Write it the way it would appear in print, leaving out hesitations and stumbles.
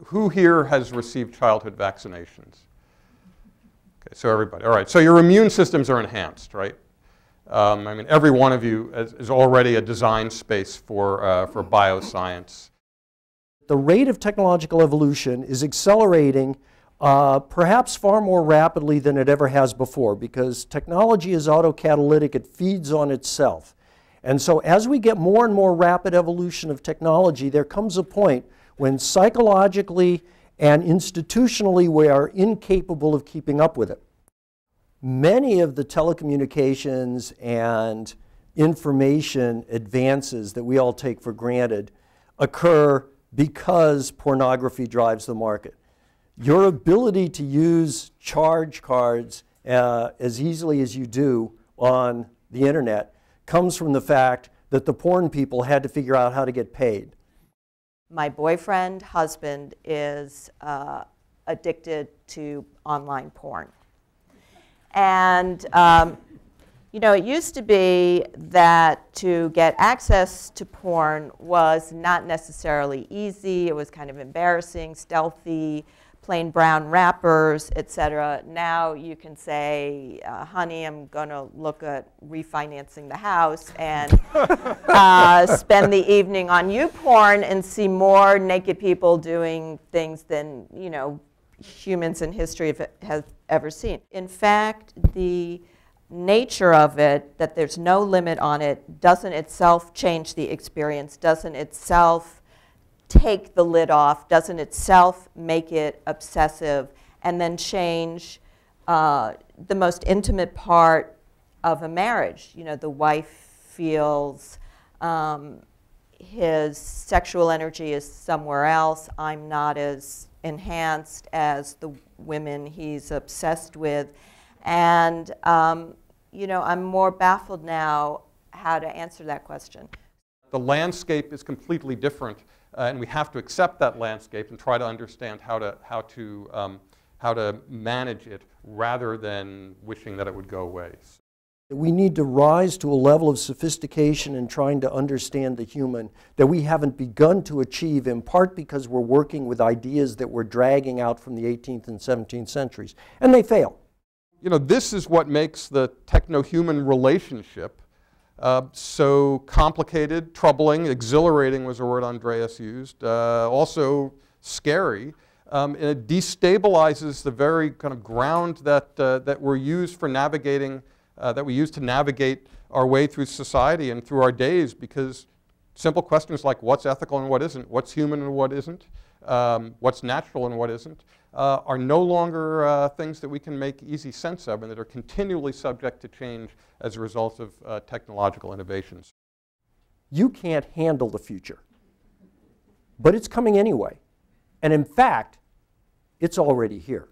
Who here has received childhood vaccinations? Okay, so everybody. All right, so your immune systems are enhanced, right? I mean, every one of you is already a design space for bioscience. The rate of technological evolution is accelerating perhaps far more rapidly than it ever has before, because technology is autocatalytic. It feeds on itself. And so as we get more and more rapid evolution of technology, there comes a point when psychologically and institutionally we are incapable of keeping up with it. Many of the telecommunications and information advances that we all take for granted occur because pornography drives the market. Your ability to use charge cards as easily as you do on the internet comes from the fact that the porn people had to figure out how to get paid. My boyfriend, husband, is addicted to online porn. And you know, it used to be that to get access to porn was not necessarily easy. It was kind of embarrassing, stealthy, plain brown wrappers, etc. Now you can say, honey, I'm going to look at refinancing the house and spend the evening on YouPorn and see more naked people doing things than, you know, humans in history have ever seen. In fact, the nature of it, that there's no limit on it, doesn't itself change the experience, doesn't itself take the lid off, doesn't itself make it obsessive, and then change the most intimate part of a marriage. You know, the wife feels his sexual energy is somewhere else. I'm not as enhanced as the women he's obsessed with. And you know, I'm more baffled now how to answer that question. The landscape is completely different, and we have to accept that landscape and try to understand how to manage it rather than wishing that it would go away. We need to rise to a level of sophistication in trying to understand the human that we haven't begun to achieve, in part because we're working with ideas that we're dragging out from the 18th and 17th centuries, and they fail. You know, this is what makes the techno-human relationship so complicated, troubling, exhilarating was a word Andreas used, also scary. And it destabilizes the very kind of ground that we're used for navigating, that we use to navigate our way through society and through our days, because simple questions like what's ethical and what isn't, what's human and what isn't, what's natural and what isn't, are no longer things that we can make easy sense of and that are continually subject to change as a result of technological innovations. You can't handle the future, but it's coming anyway. And in fact, it's already here.